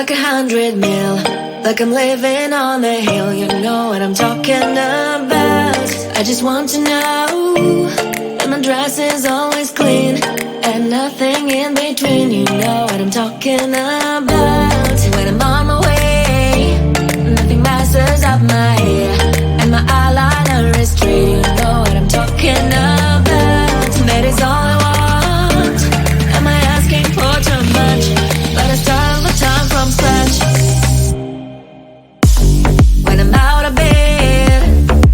like 100 mil, like I'm living on the hill. You know what I'm talking about. I just want to know that my dress is always clean and nothing in between. You know what I'm talking about. When I'm on my way, nothing messes up my hair, and my eyeliner is straight. You know what I'm talking about. That is all I want. Am I asking for too much? But I start all the time from scratch. When I'm out of bed,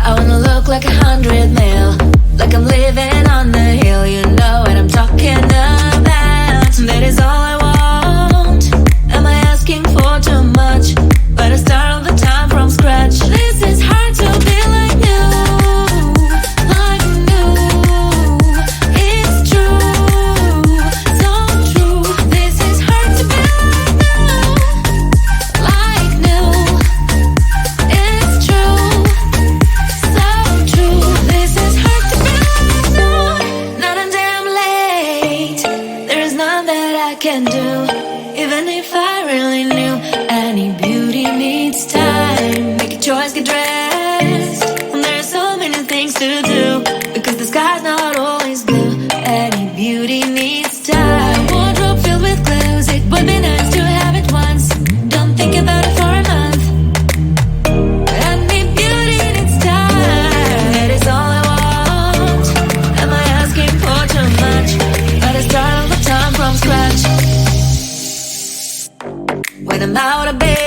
I wanna look like 100 mil, like I'm living on the hill. You know what I'm talking about. That is all I want. Am I asking for too much? But I start all the time from scratch. This is hard to be like you, like you. It's true, so true. This is hard to be like new. It's true, so true. This is hard to be like new. Not a damn late. There is none that I can do, even if I really knew. Any beauty needs time. Make a choice, get dressed. And there are so many things to do, because the sky's not always blue. Any beauty needs time. A wardrobe filled with clothes, it would be nice to have it once. Don't think about it for a month. Any beauty needs time. That is all I want. Am I asking for too much? But I start all the time from scratch. When I'm out of bed,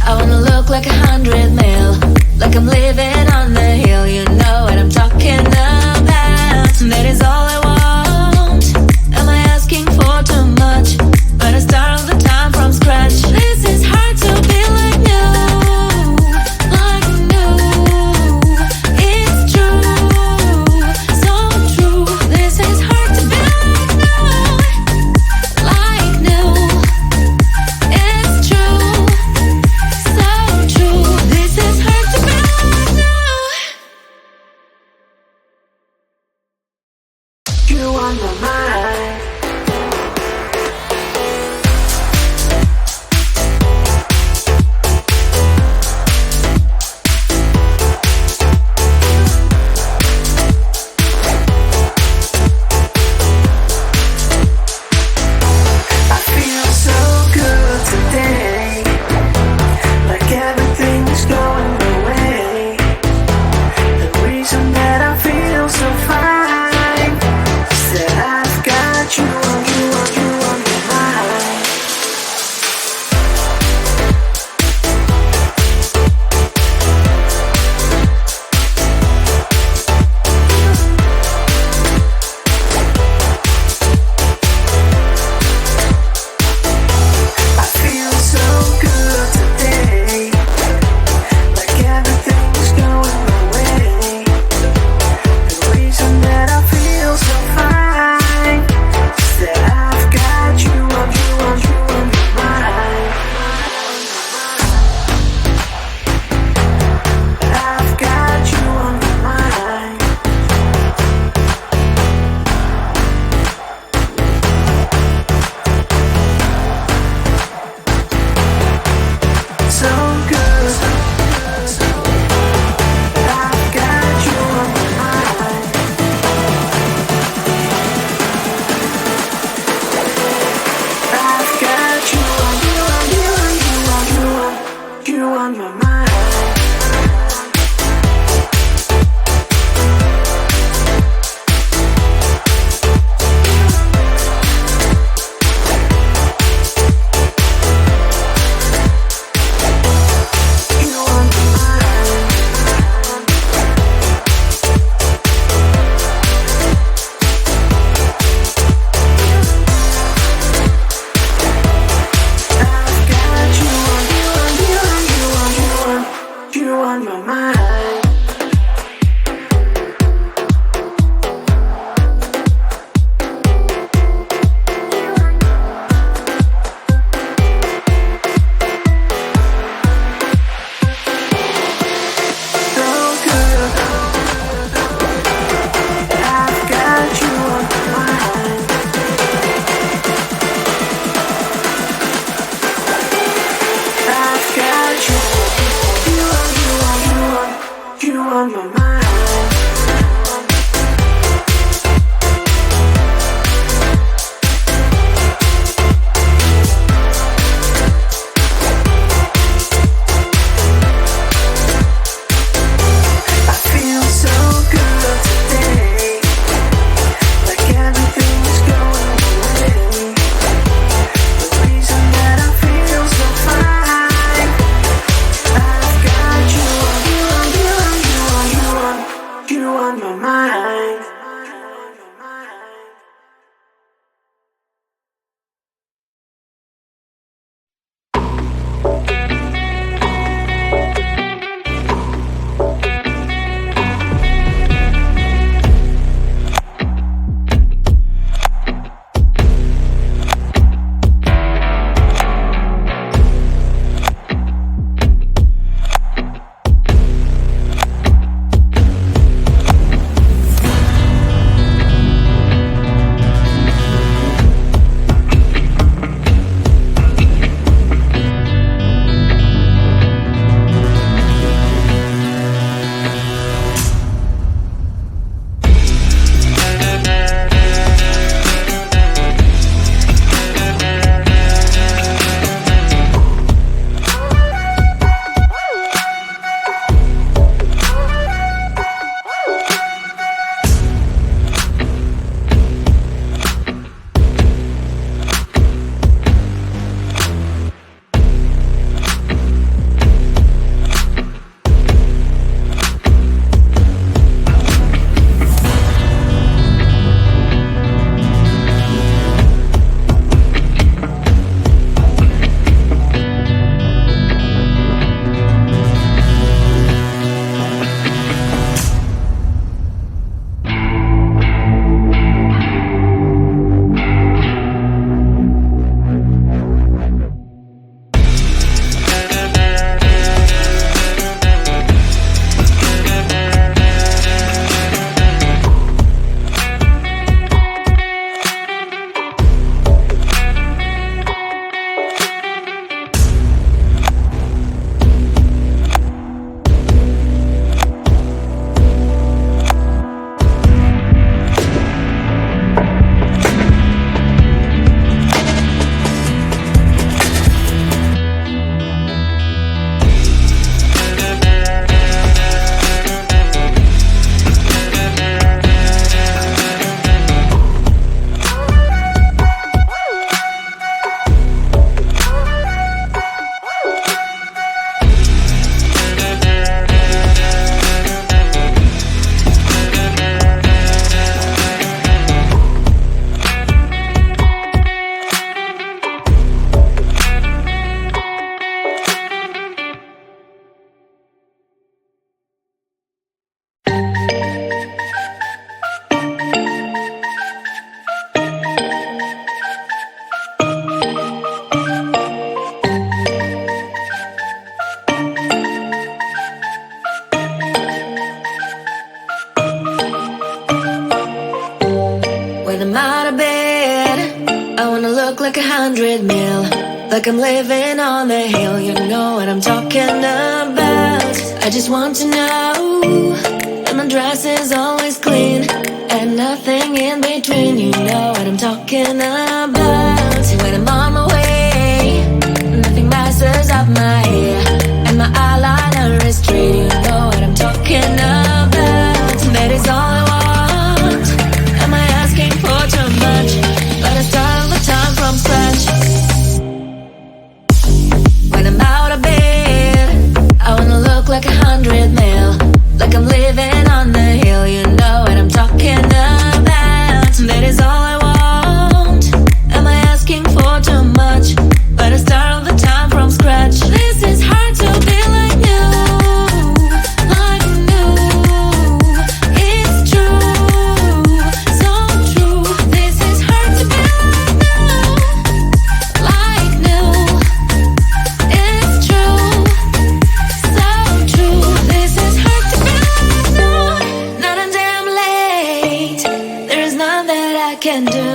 I wanna look like 100 mil, like I'm living on the hill. You know what I'm talking about. That is all I want. Am I asking for too much? But I start all the time from scratch. This is hard to be like new, like new. It's true, so true. This is hard to be like new. It's true, so true. This is hard to be like new. You on my mind. I feel so good today, like everything's going my way. The reason that I feel so fine is that I When I'm out of bed, I wanna look like 100 mil, like I'm living on the hill. You know what I'm talking about. I just want to know that my dress is always clean and nothing in between. You know what I'm talking about. When I'm on my way, nothing messes up my hair, and my eyeliner is straight. You know what I'm talking about. That is all I want. Am I asking for too much? But I start all the time from scratch. When I'm out of bed, I wanna look like 100 mil, like I'm living on the hill. You know what I'm talking about. That is all I want. Am I asking for too much? But I start all the time from scratch. This is hard to be like you, like new. It's true, so true. This is hard to be like new, it's true, so true. This is hard to be like new. Not a damn late. There's none that I can do,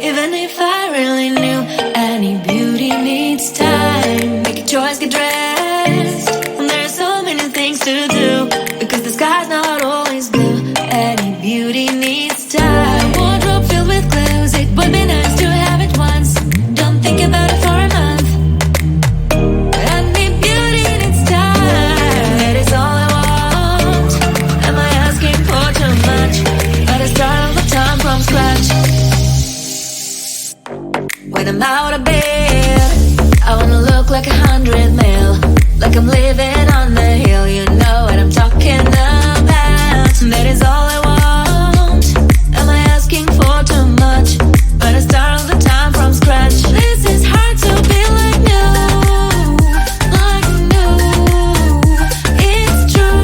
even if I really knew. Any beauty needs time. Make a choice, get dressed. And there's so many things to do, because the sky's not always blue. Any beauty needs time. Wardrobe filled with clothes, it would be nice to have it once. Don't think about it for a month. Any beauty needs time. That is all I want. Am I asking for too much? But I start all the time from scratch. When I'm out of bed, I wanna look like 100 mil, like I'm living on the hill. You know what I'm talking about. That is all I want. Am I asking for too much? But I start all the time from scratch. This is hard to be like new, like new. It's true,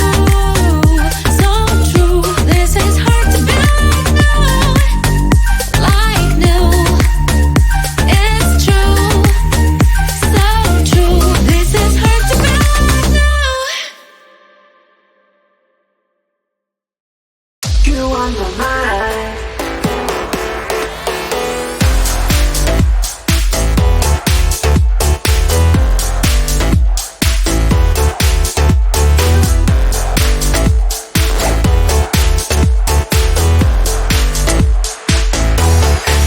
so true. This is hard to be like new, it's true, so true. This is hard to be like new. You on my mind.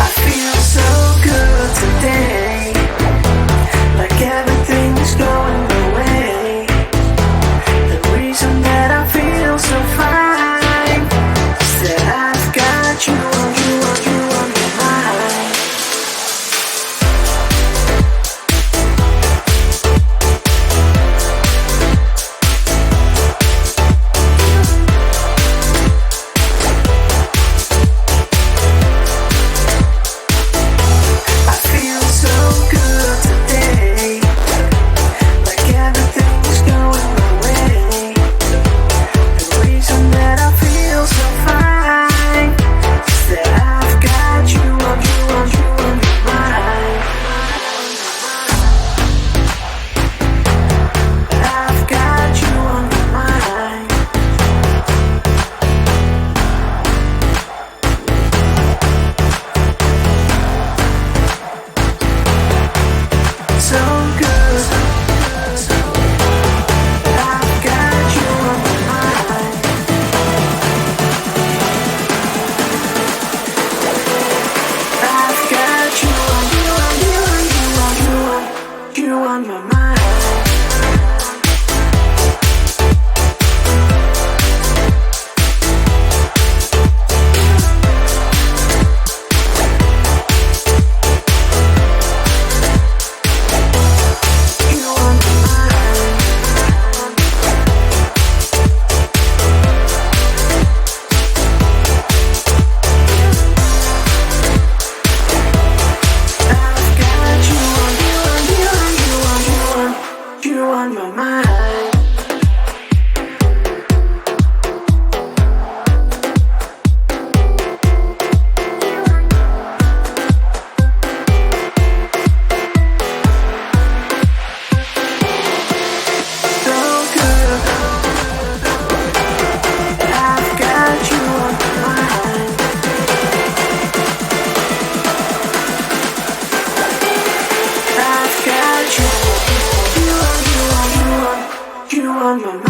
I feel so good today, like everything's going my way. The reason that I feel so fine is that I've got you on my mind. I feel so good today, like everything's going my way. The reason that I feel so fine is that I've got you on my mind. I've got you on my mind. So good. I've got you on my mind. I've got you on my mind. You on my mind. I've got you on on my mind.